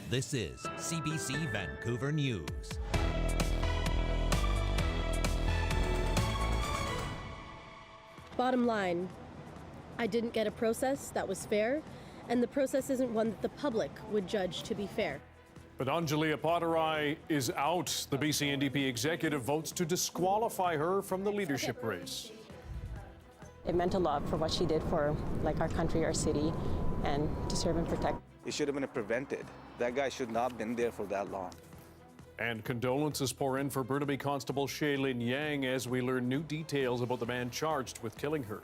This is CBC Vancouver News. Bottom line, I didn't get a process that was fair, and the process isn't one that the public would judge to be fair. But Anjali Apatarai is out. The BC NDP executive votes to disqualify her from the leadership race. It meant a lot for what she did for our country, our city, and to serve and protect. It should have been prevented. That guy should not have been there for that long. And condolences pour in for Burnaby Constable Shaylin Yang as we learn new details about the man charged with killing her.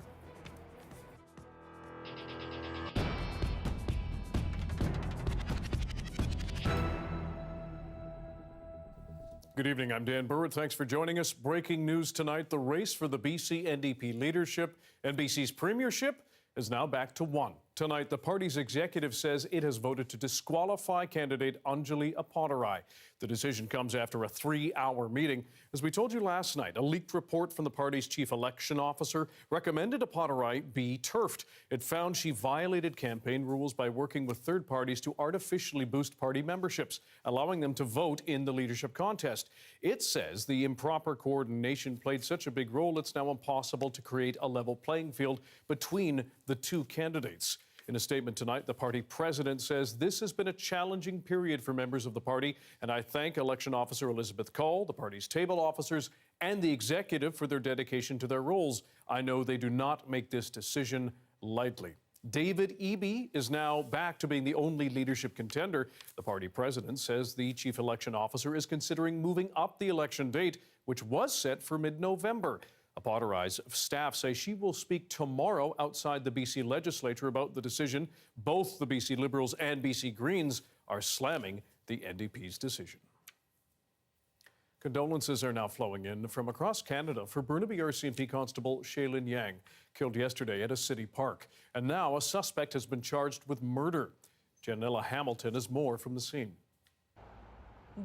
Good evening, I'm Dan Burritt. Thanks for joining us. Breaking news tonight, the race for the BC NDP leadership and BC's premiership is now back to one. Tonight, the party's executive says it has voted to disqualify candidate Anjali Apatarai. The decision comes after a 3-hour meeting. As we told you last night, a leaked report from the party's chief election officer recommended Apatarai be turfed. It found she violated campaign rules by working with third parties to artificially boost party memberships, allowing them to vote in the leadership contest. It says the improper coordination played such a big role, it's now impossible to create a level playing field between the two candidates. In a statement tonight, the party president says this has been a challenging period for members of the party, and I thank election officer Elizabeth Cole, the party's table officers, and the executive for their dedication to their roles. I know they do not make this decision lightly. David Eby is now back to being the only leadership contender. The party president says the chief election officer is considering moving up the election date, which was set for mid-November. Apatarai's staff say she will speak tomorrow outside the BC legislature about the decision. Both the BC Liberals and BC Greens are slamming the NDP's decision. Condolences are now flowing in from across Canada for Burnaby RCMP Constable Shaylin Yang, killed yesterday at a city park. And now a suspect has been charged with murder. Janella Hamilton has more from the scene.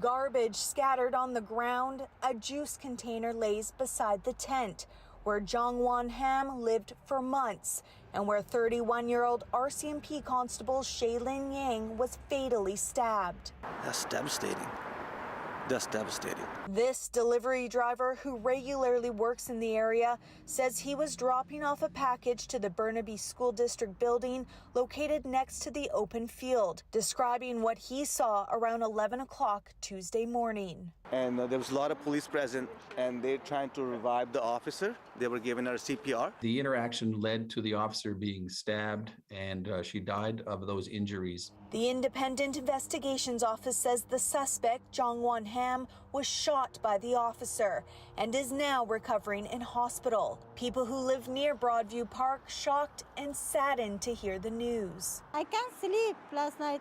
Garbage scattered on the ground, a juice container lays beside the tent where Jongwon Ham lived for months and where 31-year-old RCMP Constable Shaylin Yang was fatally stabbed. That's devastating. That's devastating. This delivery driver, who regularly works in the area, says he was dropping off a package to the Burnaby School District building located next to the open field, describing what he saw around 11 o'clock Tuesday morning. And there was a lot of police present, and they're trying to revive the officer. They were giving her CPR. The interaction led to the officer being stabbed, and she died of those injuries. The Independent Investigations Office says the suspect, Jongwon Ham, was shot by the officer and is now recovering in hospital. People who live near Broadview Park shocked and saddened to hear the news. I can't sleep last night.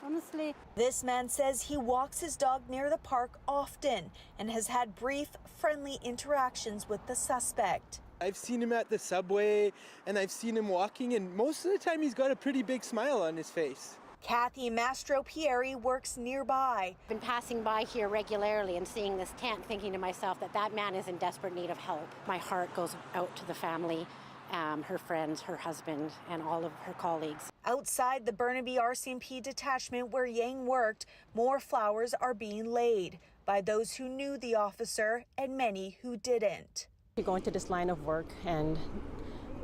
Honestly. This man says he walks his dog near the park often and has had brief, friendly interactions with the suspect. I've seen him at the subway and I've seen him walking, and most of the time he's got a pretty big smile on his face. Kathy Mastro-Pieri works nearby. I've been passing by here regularly and seeing this tent, thinking to myself that that man is in desperate need of help. My heart goes out to the family, her friends, her husband, and all of her colleagues. Outside the Burnaby RCMP detachment where Yang worked, more flowers are being laid by those who knew the officer and many who didn't. To go into this line of work and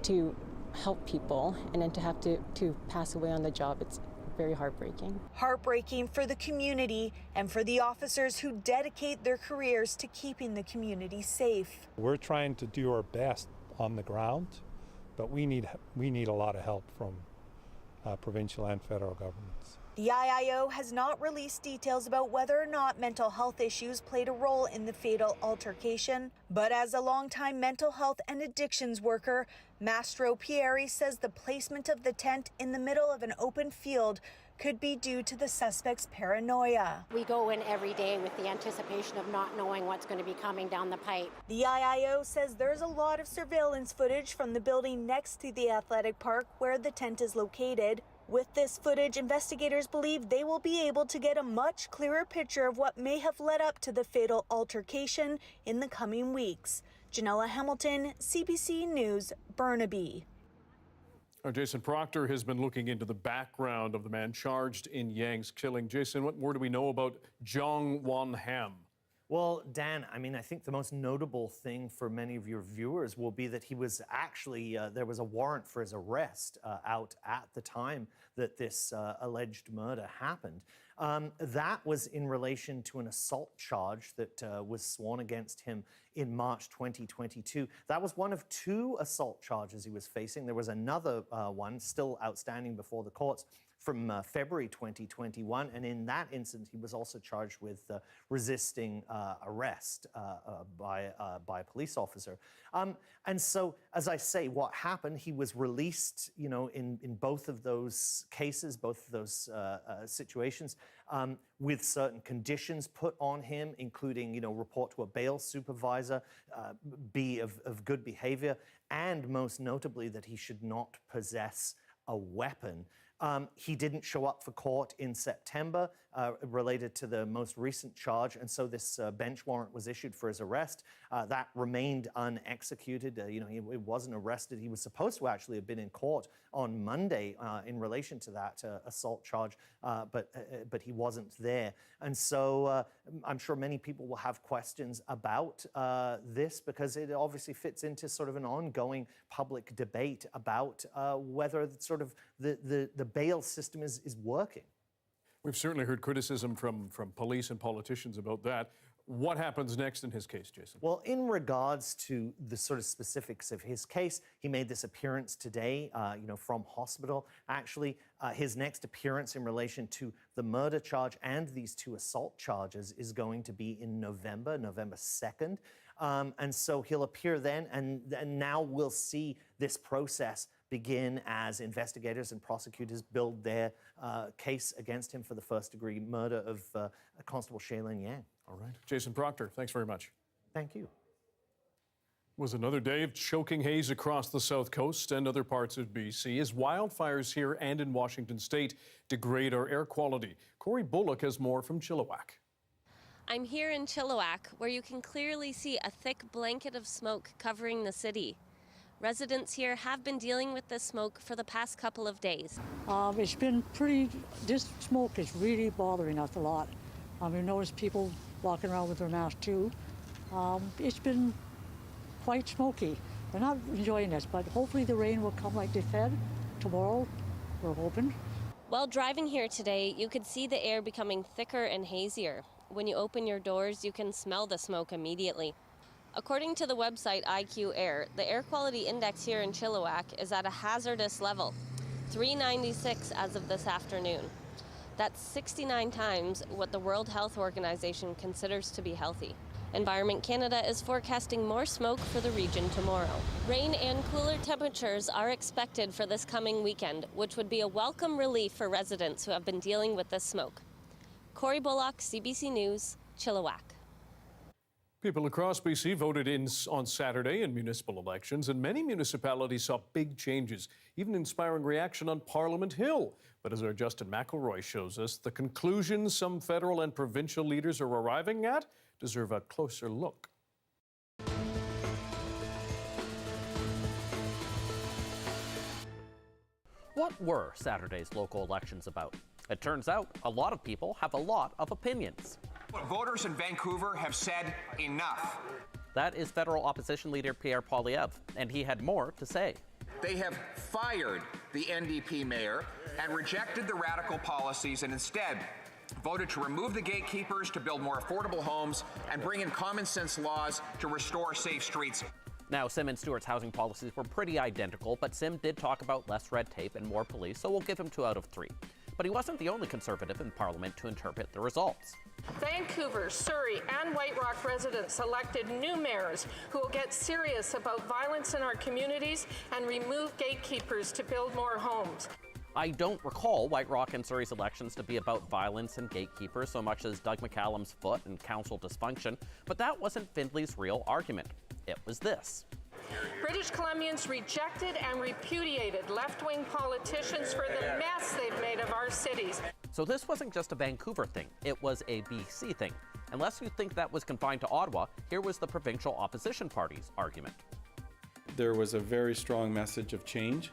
to help people and then to have to pass away on the job, it's very heartbreaking. Heartbreaking for the community and for the officers who dedicate their careers to keeping the community safe. We're trying to do our best on the ground, but we need a lot of help from provincial and federal governments. The IIO has not released details about whether or not mental health issues played a role in the fatal altercation, but as a longtime mental health and addictions worker, Mastro-Pieri says the placement of the tent in the middle of an open field could be due to the suspect's paranoia. We go in every day with the anticipation of not knowing what's going to be coming down the pipe. The IIO says there's a lot of surveillance footage from the building next to the athletic park where the tent is located. With this footage, investigators believe they will be able to get a much clearer picture of what may have led up to the fatal altercation in the coming weeks. Janella Hamilton, CBC News, Burnaby. Our Jason Proctor has been looking into the background of the man charged in Yang's killing. Jason, what more do we know about Zhong Wanham? Well, Dan, I mean, I think the most notable thing for many of your viewers will be that he was actually, there was a warrant for his arrest out at the time that this alleged murder happened. That was in relation to an assault charge that was sworn against him in March 2022. That was one of 2 assault charges he was facing. There was another one still outstanding before the courts from February 2021, and in that instance, he was also charged with resisting arrest by a police officer. And so, as I say, what happened? He was released, you know, in both of those cases, both of those situations, with certain conditions put on him, including, you know, report to a bail supervisor, be of good behavior, and most notably that he should not possess a weapon. He didn't show up for court in September related to the most recent charge, and so this bench warrant was issued for his arrest. That remained unexecuted. You know, he wasn't arrested. He was supposed to actually have been in court on Monday in relation to that assault charge, but he wasn't there. And so I'm sure many people will have questions about this because it obviously fits into sort of an ongoing public debate about whether sort of the bail system is working. We've certainly heard criticism from police and politicians about that. What happens next in his case, Jason? Well, in regards to the sort of specifics of his case, he made this appearance today, you know, from hospital. Actually, his next appearance in relation to the murder charge and these 2 assault charges is going to be in November 2nd. And so he'll appear then, and now we'll see this process begin as investigators and prosecutors build their case against him for the first-degree murder of Constable Shaylin Yang. All right. Jason Proctor, thanks very much. Thank you. It was another day of choking haze across the South Coast and other parts of BC as wildfires here and in Washington State degrade our air quality. Corey Bullock has more from Chilliwack. I'm here in Chilliwack, where you can clearly see a thick blanket of smoke covering the city. Residents here have been dealing with this smoke for the past couple of days. It's been this smoke is really bothering us a lot. We've noticed people walking around with their masks too. It's been quite smoky. We're not enjoying this, but hopefully the rain will come like they said tomorrow, we're hoping. While driving here today, you could see the air becoming thicker and hazier. When you open your doors, you can smell the smoke immediately. According to the website IQ Air, the air quality index here in Chilliwack is at a hazardous level, 396 as of this afternoon. That's 69 times what the World Health Organization considers to be healthy. Environment Canada is forecasting more smoke for the region tomorrow. Rain and cooler temperatures are expected for this coming weekend, which would be a welcome relief for residents who have been dealing with this smoke. Corey Bullock, CBC News, Chilliwack. People across BC voted on Saturday in municipal elections, and many municipalities saw big changes, even inspiring reaction on Parliament Hill. But as our Justin McElroy shows us, the conclusions some federal and provincial leaders are arriving at deserve a closer look. What were Saturday's local elections about? It turns out a lot of people have a lot of opinions. Voters in Vancouver have said enough. That is federal opposition leader Pierre Poilievre, and he had more to say. They have fired the NDP mayor and rejected the radical policies and instead voted to remove the gatekeepers to build more affordable homes and bring in common sense laws to restore safe streets. Now, Sim and Stewart's housing policies were pretty identical, but Sim did talk about less red tape and more police, so we'll give him 2 out of 3. But he wasn't the only Conservative in Parliament to interpret the results. Vancouver, Surrey, and White Rock residents elected new mayors who will get serious about violence in our communities and remove gatekeepers to build more homes. I don't recall White Rock and Surrey's elections to be about violence and gatekeepers so much as Doug McCallum's foot and council dysfunction, but that wasn't Findley's real argument. It was this. British Columbians rejected and repudiated left-wing politicians for the mess they've made of our cities. So this wasn't just a Vancouver thing, it was a BC thing. Unless you think that was confined to Ottawa, here was the provincial opposition party's argument. There was a very strong message of change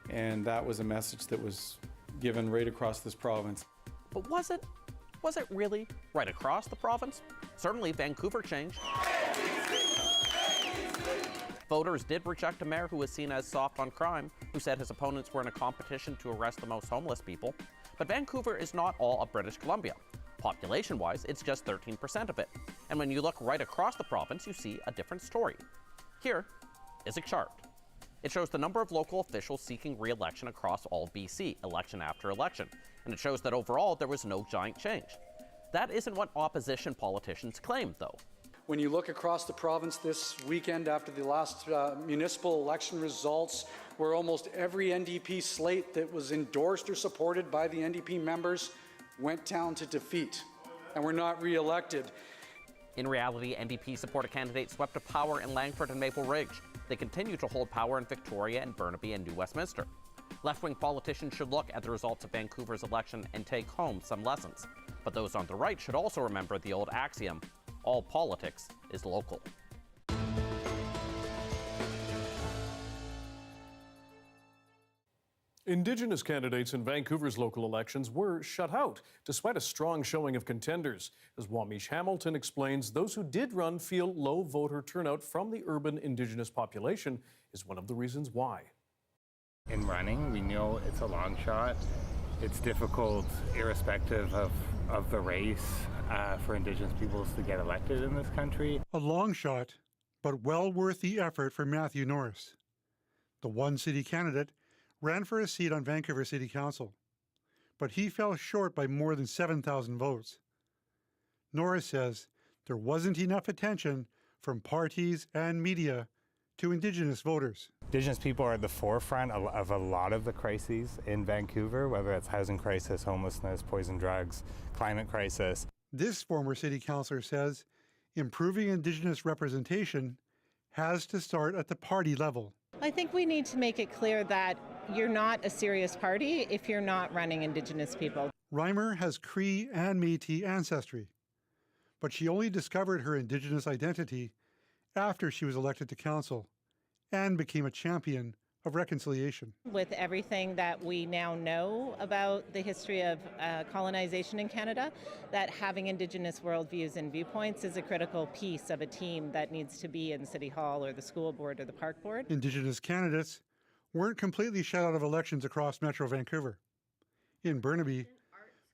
And that was a message that was given right across this province. But was it really right across the province? Certainly Vancouver changed. Voters did reject a mayor who was seen as soft on crime, who said his opponents were in a competition to arrest the most homeless people. But Vancouver is not all of British Columbia. Population-wise, it's just 13% of it. And when you look right across the province, you see a different story. Here is a chart. It shows the number of local officials seeking re-election across all BC, election after election. And it shows that overall, there was no giant change. That isn't what opposition politicians claim, though. When you look across the province this weekend after the last municipal election results, where almost every NDP slate that was endorsed or supported by the NDP members went down to defeat and were not re-elected. In reality, NDP-supported candidates swept to power in Langford and Maple Ridge. They continue to hold power in Victoria and Burnaby and New Westminster. Left-wing politicians should look at the results of Vancouver's election and take home some lessons. But those on the right should also remember the old axiom, all politics is local. Indigenous candidates in Vancouver's local elections were shut out, despite a strong showing of contenders. As Wamish Hamilton explains, those who did run feel low voter turnout from the urban Indigenous population is one of the reasons why. In running, we know it's a long shot. It's difficult, irrespective of the race, for Indigenous peoples to get elected in this country. A long shot, but well worth the effort for Matthew Norris. The one city candidate ran for a seat on Vancouver City Council, but he fell short by more than 7,000 votes. Norris says there wasn't enough attention from parties and media to Indigenous voters. Indigenous people are at the forefront of a lot of the crises in Vancouver, whether it's housing crisis, homelessness, poison drugs, climate crisis. This former city councillor says improving Indigenous representation has to start at the party level. I think we need to make it clear that you're not a serious party if you're not running Indigenous people. Reimer has Cree and Métis ancestry, but she only discovered her Indigenous identity after she was elected to council and became a champion of reconciliation. With everything that we now know about the history of colonization in Canada, that having Indigenous worldviews and viewpoints is a critical piece of a team that needs to be in City Hall or the school board or the park board. Indigenous candidates weren't completely shut out of elections across Metro Vancouver. In Burnaby,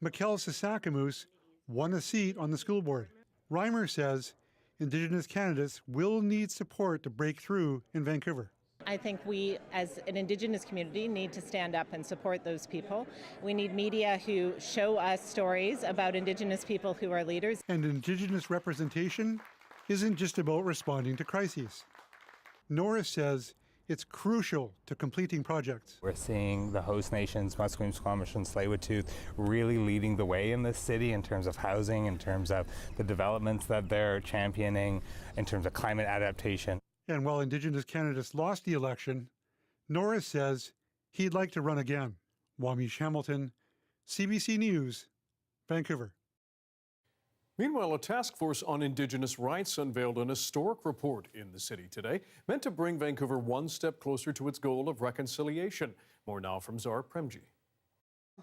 Mikkel Sasakamoose won a seat on the school board. Reimer says Indigenous candidates will need support to break through in Vancouver. I think we, as an Indigenous community, need to stand up and support those people. We need media who show us stories about Indigenous people who are leaders. And Indigenous representation isn't just about responding to crises. Norris says it's crucial to completing projects. We're seeing the host nations, Musqueam, Squamish, and Tsleil-Waututh, really leading the way in this city in terms of housing, in terms of the developments that they're championing, in terms of climate adaptation. And while Indigenous candidates lost the election, Norris says he'd like to run again. Wamish Hamilton, CBC News, Vancouver. Meanwhile, a task force on Indigenous rights unveiled an historic report in the city today, meant to bring Vancouver one step closer to its goal of reconciliation. More now from Zara Premji.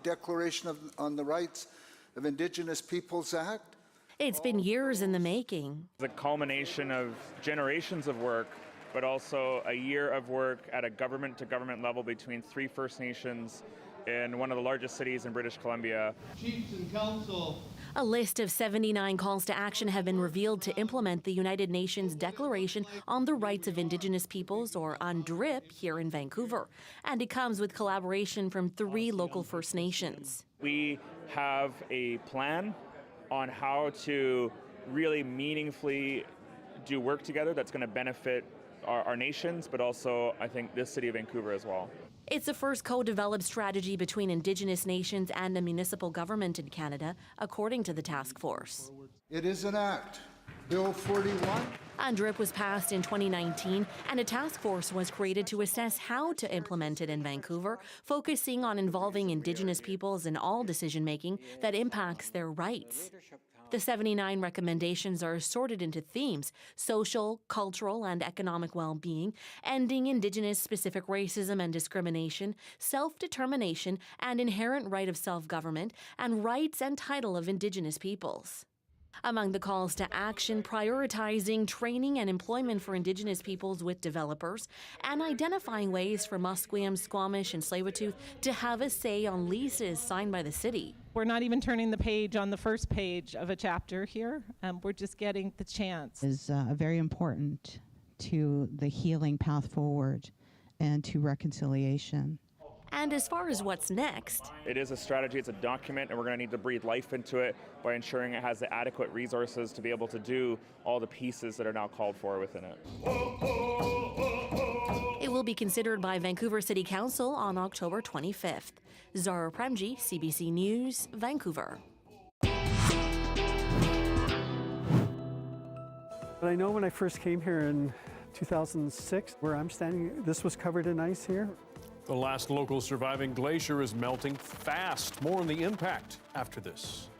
Declaration on the Rights of Indigenous Peoples Act. It's been years in the making. The culmination of generations of work, but also a year of work at a government-to-government level between 3 First Nations in one of the largest cities in British Columbia. Chiefs and Council. A list of 79 calls to action have been revealed to implement the United Nations Declaration on the Rights of Indigenous Peoples, or UNDRIP, here in Vancouver. And it comes with collaboration from 3 local First Nations. We have a plan on how to really meaningfully do work together that's going to benefit our nations, but also, I think, this city of Vancouver as well. It's the first co-developed strategy between Indigenous nations and a municipal government in Canada, according to the task force. It is an act, Bill 41. UNDRIP was passed in 2019, and a task force was created to assess how to implement it in Vancouver, focusing on involving Indigenous peoples in all decision-making that impacts their rights. The 79 recommendations are sorted into themes: social, cultural, and economic well-being, ending Indigenous-specific racism and discrimination, self-determination and inherent right of self-government, and rights and title of Indigenous peoples. Among the calls to action, prioritizing training and employment for Indigenous peoples with developers, and identifying ways for Musqueam, Squamish, and Tsleil-Waututh to have a say on leases signed by the city. We're not even turning the page on the first page of a chapter here. We're just getting the chance. Is very important to the healing path forward and to reconciliation. And as far as what's next, it is a strategy, it's a document, and we're going to need to breathe life into it by ensuring it has the adequate resources to be able to do all the pieces that are now called for within it. It will be considered by Vancouver City Council on October 25th. Zara Premji, CBC News, Vancouver. But I know when I first came here in 2006, where I'm standing, this was covered in ice here. The last local surviving glacier is melting fast. More on the impact after this.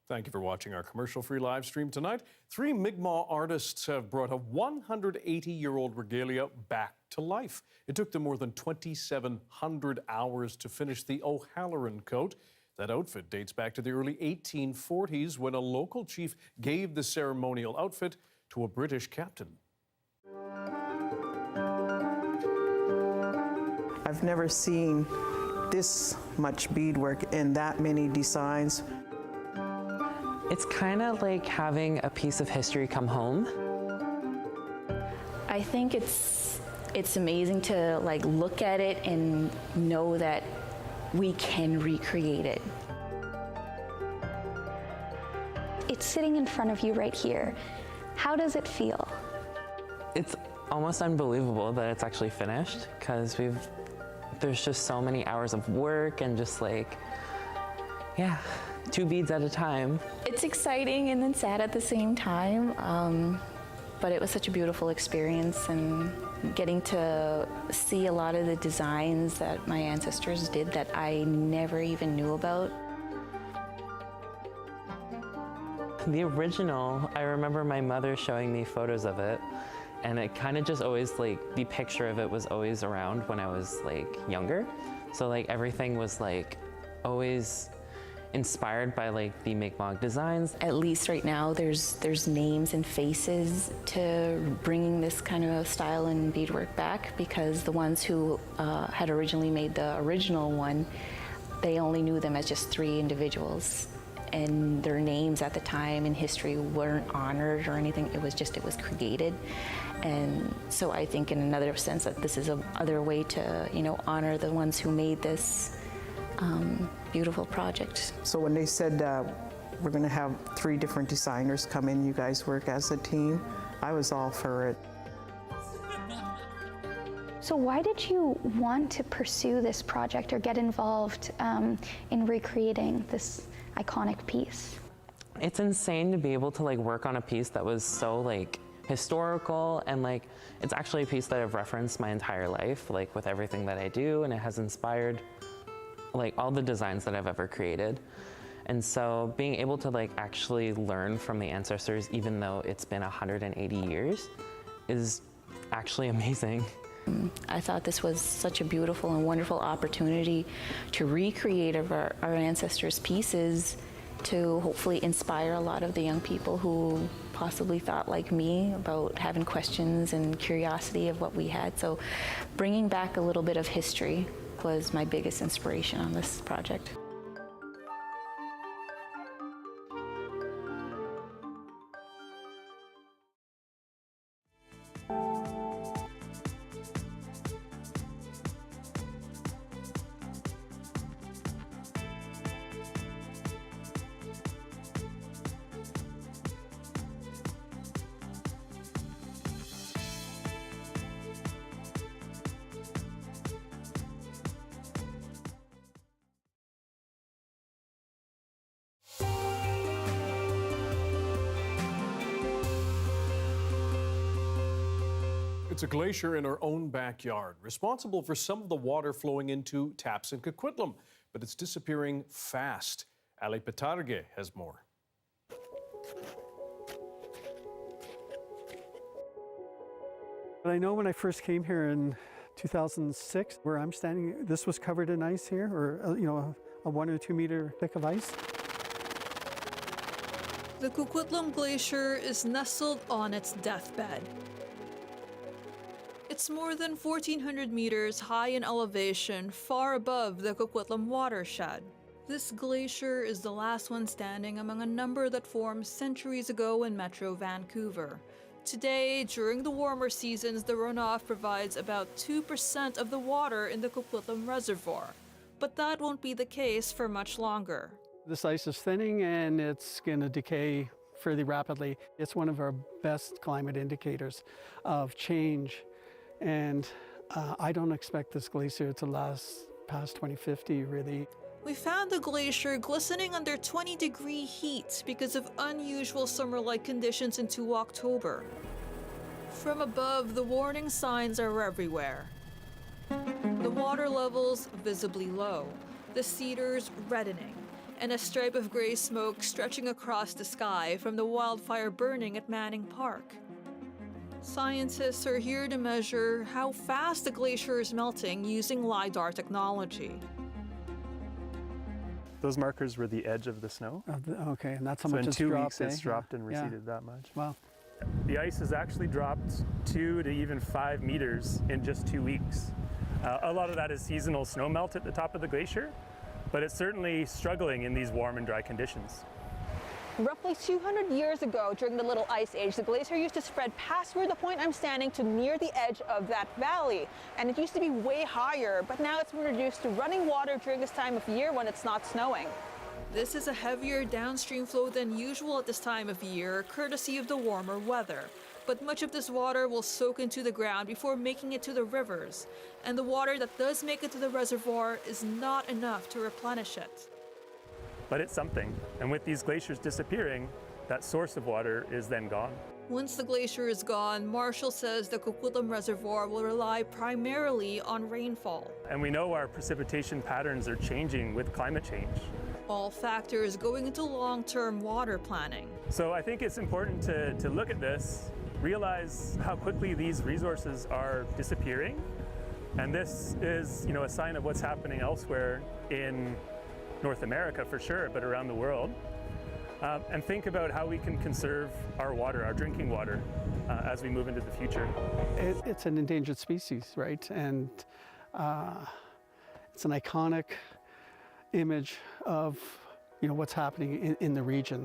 Thank you for watching our commercial-free live stream tonight. 3 Migmaw artists have brought a 180-year-old regalia back to life. It took them more than 2,700 hours to finish the O'Halloran coat. That outfit dates back to the early 1840s when a local chief gave the ceremonial outfit to a British captain. I've never seen this much beadwork and that many designs. It's kind of like having a piece of history come home. I think it's amazing to look at it and know that we can recreate it. It's sitting in front of you right here. How does it feel? It's almost unbelievable that it's actually finished, because there's just so many hours of work and just 2 beads at a time. It's exciting and then sad at the same time, but it was such a beautiful experience, and getting to see a lot of the designs that my ancestors did that I never even knew about. The original, I remember my mother showing me photos of it, and it kind of just always the picture of it was always around when I was younger. So everything was always inspired by the Migmaw designs. At least right now there's names and faces to bringing this kind of style and beadwork back, because the ones who had originally made the original one, they only knew them as just 3 individuals. And their names at the time in history weren't honored or anything. It was created. And so I think in another sense that this is another way to, honor the ones who made this beautiful project. So when they said we're going to have 3 different designers come in, you guys work as a team, I was all for it. So why did you want to pursue this project or get involved in recreating this iconic piece? It's insane to be able to work on a piece that was so historical, and it's actually a piece that I've referenced my entire life, with everything that I do, and it has inspired all the designs that I've ever created. And so being able to actually learn from the ancestors, even though it's been 180 years, is actually amazing. I thought this was such a beautiful and wonderful opportunity to recreate our ancestors' pieces, to hopefully inspire a lot of the young people who possibly thought like me about having questions and curiosity of what we had. So bringing back a little bit of history was my biggest inspiration on this project. It's a glacier in our own backyard, responsible for some of the water flowing into taps in Coquitlam, but it's disappearing fast. Ali Petarge has more. But I know when I first came here in 2006, where I'm standing, this was covered in ice here, or a 1 or 2 meter thick of ice. The Coquitlam Glacier is nestled on its deathbed. It's more than 1,400 meters high in elevation, far above the Coquitlam watershed. This glacier is the last one standing among a number that formed centuries ago in Metro Vancouver. Today, during the warmer seasons, the runoff provides about 2% of the water in the Coquitlam Reservoir. But that won't be the case for much longer. This ice is thinning and it's going to decay fairly rapidly. It's one of our best climate indicators of change. And I don't expect this glacier to last past 2050, really. We found the glacier glistening under 20-degree heat because of unusual summer-like conditions into October. From above, the warning signs are everywhere. The water levels visibly low, the cedars reddening, and a stripe of gray smoke stretching across the sky from the wildfire burning at Manning Park. Scientists are here to measure how fast the glacier is melting using LiDAR technology. Those markers were the edge of the snow. Okay, and that's how so much in it's 2 dropped, weeks it's dropped and receded that much. Wow. The ice has actually dropped 2 to even 5 meters in just 2 weeks. A lot of that is seasonal snow melt at the top of the glacier, but it's certainly struggling in these warm and dry conditions. Roughly 200 years ago, during the Little Ice Age, the glacier used to spread past where the point I'm standing to near the edge of that valley. And it used to be way higher, but now it's been reduced to running water during this time of year when it's not snowing. This is a heavier downstream flow than usual at this time of year, courtesy of the warmer weather. But much of this water will soak into the ground before making it to the rivers. And the water that does make it to the reservoir is not enough to replenish it. But it's something, and with these glaciers disappearing, that source of water is then gone. Once the glacier is gone, Marshall says the Coquitlam Reservoir will rely primarily on rainfall. And we know our precipitation patterns are changing with climate change. All factors going into long-term water planning. So I think it's important to look at this, realize how quickly these resources are disappearing, and this is, a sign of what's happening elsewhere in North America for sure, but around the world. And think about how we can conserve our water, our drinking water, as we move into the future. It's an endangered species, right? And it's an iconic image of what's happening in the region.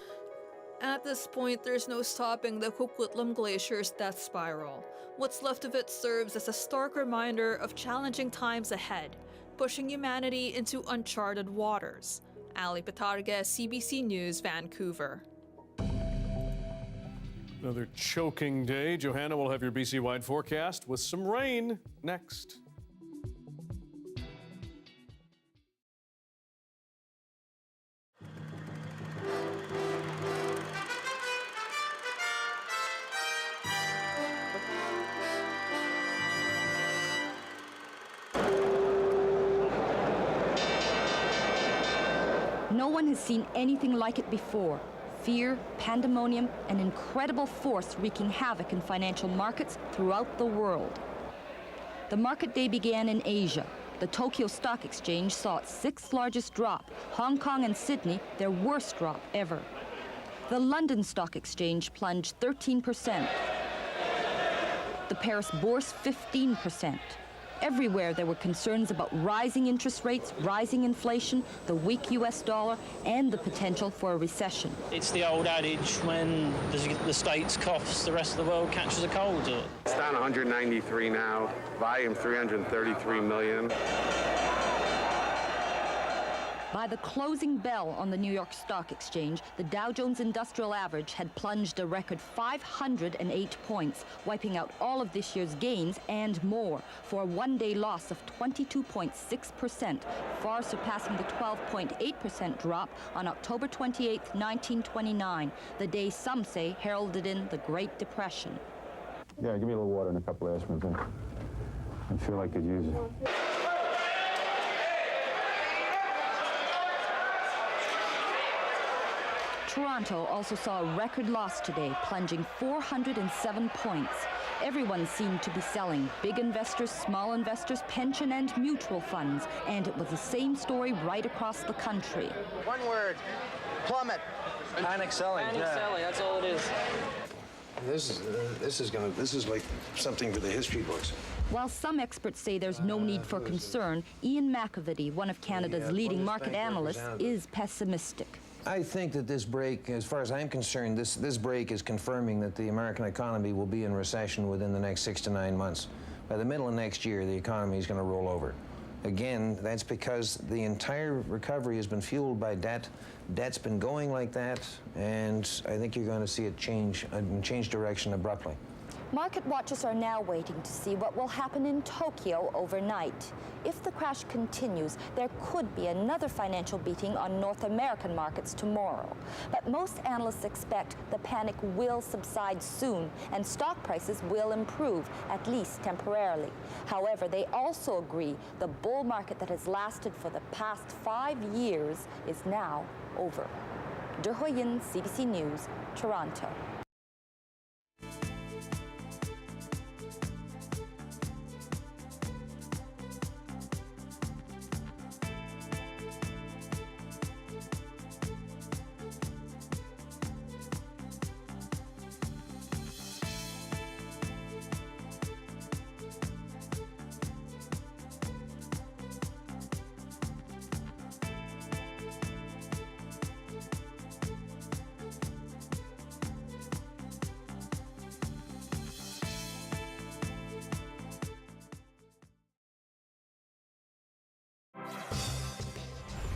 At this point, there's no stopping the Coquitlam Glacier's death spiral. What's left of it serves as a stark reminder of challenging times ahead, pushing humanity into uncharted waters. Ali Petarge, CBC News, Vancouver. Another choking day. Johanna will have your BC-wide forecast with some rain next. No one has seen anything like it before. Fear, pandemonium, and incredible force wreaking havoc in financial markets throughout the world. The market day began in Asia. The Tokyo Stock Exchange saw its 6th largest drop. Hong Kong and Sydney, their worst drop ever. The London Stock Exchange plunged 13%. The Paris Bourse 15%. Everywhere there were concerns about rising interest rates, rising inflation, the weak US dollar, and the potential for a recession. It's the old adage, when the States coughs, the rest of the world catches a cold. It's down 193 now, volume 333 million. By the closing bell on the New York Stock Exchange, the Dow Jones Industrial Average had plunged a record 508 points, wiping out all of this year's gains and more, for a one-day loss of 22.6%, far surpassing the 12.8% drop on October 28, 1929, the day some say heralded in the Great Depression. Yeah, give me a little water and a couple of aspirins. I feel like I could use it. Toronto also saw a record loss today, plunging 407 points. Everyone seemed to be selling. Big investors, small investors, pension and mutual funds. And it was the same story right across the country. One word, plummet. Panic selling. Panic selling, that's all it is. This is like something for the history books. While some experts say there's no need for concern, Ian McAvity, one of Canada's leading market analysts, is pessimistic. I think that this break, as far as I'm concerned, this break is confirming that the American economy will be in recession within the next 6 to 9 months. By the middle of next year, the economy is going to roll over. Again, that's because the entire recovery has been fueled by debt. Debt's been going like that, and I think you're going to see it change direction abruptly. Market watchers are now waiting to see what will happen in Tokyo overnight. If the crash continues, there could be another financial beating on North American markets tomorrow. But most analysts expect the panic will subside soon and stock prices will improve, at least temporarily. However, they also agree the bull market that has lasted for the past 5 years is now over. De Hoyen, CBC News, Toronto.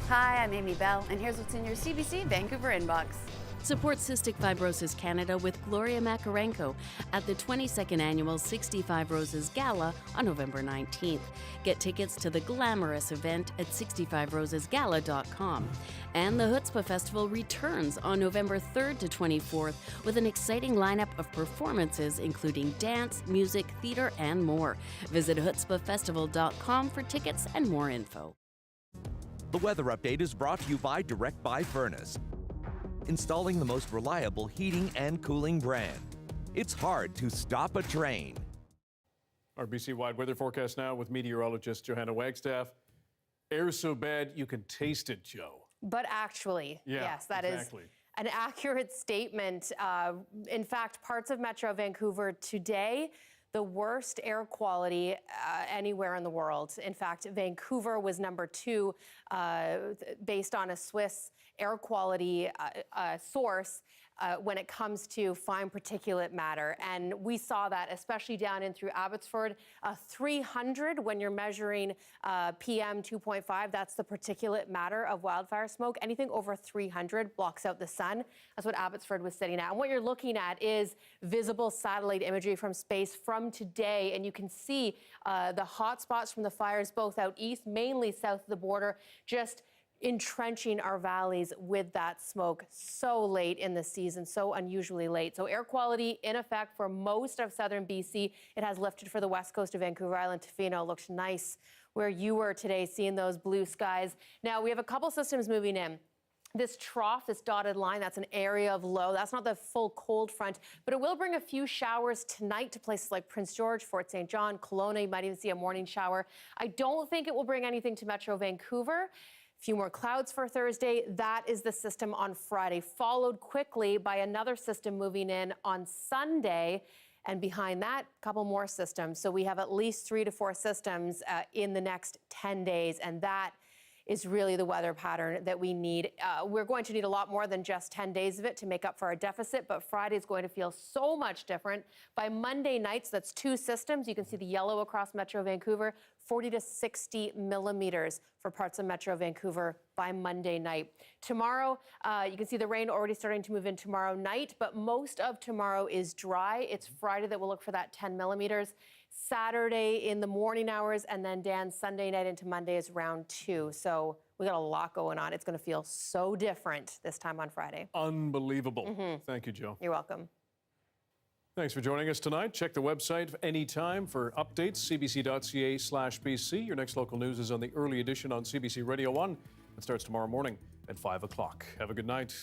Hi, I'm Amy Bell, and here's what's in your CBC Vancouver inbox. Support Cystic Fibrosis Canada with Gloria Makarenko at the 22nd Annual 65 Roses Gala on November 19th. Get tickets to the glamorous event at 65rosesgala.com. And the Chutzpah Festival returns on November 3rd to 24th with an exciting lineup of performances including dance, music, theater, and more. Visit chutzpahfestival.com for tickets and more info. The weather update is brought to you by Direct Buy Furnace, installing the most reliable heating and cooling brand. It's hard to stop a train. Our BC-wide weather forecast now with meteorologist Johanna Wagstaffe. Air so bad you can taste it, Joe. But actually, yes, that exactly. is an accurate statement. In fact, parts of Metro Vancouver today, the worst air quality anywhere in the world. In fact, Vancouver was number 2 based on a Swiss air quality source when it comes to fine particulate matter. And we saw that especially down in through Abbotsford. 300 when you're measuring PM 2.5, that's the particulate matter of wildfire smoke. Anything over 300 blocks out the sun. That's what Abbotsford was sitting at. And what you're looking at is visible satellite imagery from space from today. And you can see the hot spots from the fires both out east, mainly south of the border, just entrenching our valleys with that smoke so late in the season, so unusually late. So air quality in effect for most of southern BC. It has lifted for the west coast of Vancouver Island. Tofino looked nice where you were today, seeing those blue skies. Now we have a couple systems moving in. This trough, this dotted line, that's an area of low. That's not the full cold front, but it will bring a few showers tonight to places like Prince George, Fort St. John, Kelowna. You might even see a morning shower. I don't think it will bring anything to Metro Vancouver. Few more clouds for Thursday. That is the system on Friday, followed quickly by another system moving in on Sunday. And behind that, a couple more systems. So we have at least 3 to 4 systems in the next 10 days. And that is really the weather pattern that we need. We're going to need a lot more than just 10 days of it to make up for our deficit, but Friday is going to feel so much different. By Monday night, so that's 2 systems. You can see the yellow across Metro Vancouver, 40 to 60 millimeters for parts of Metro Vancouver by Monday night. Tomorrow, you can see the rain already starting to move in tomorrow night, but most of tomorrow is dry. It's Friday that we'll look for that 10 millimeters. Saturday in the morning hours, and then Dan, Sunday night into Monday is round 2. So we got a lot going on. It's going to feel so different this time on Friday. Unbelievable. Thank you, Joe. You're welcome. Thanks for joining us tonight. Check the website anytime for updates, cbc.ca/BC. Your next local news is on the early edition on CBC Radio 1. It starts tomorrow morning at 5 o'clock. Have a good night.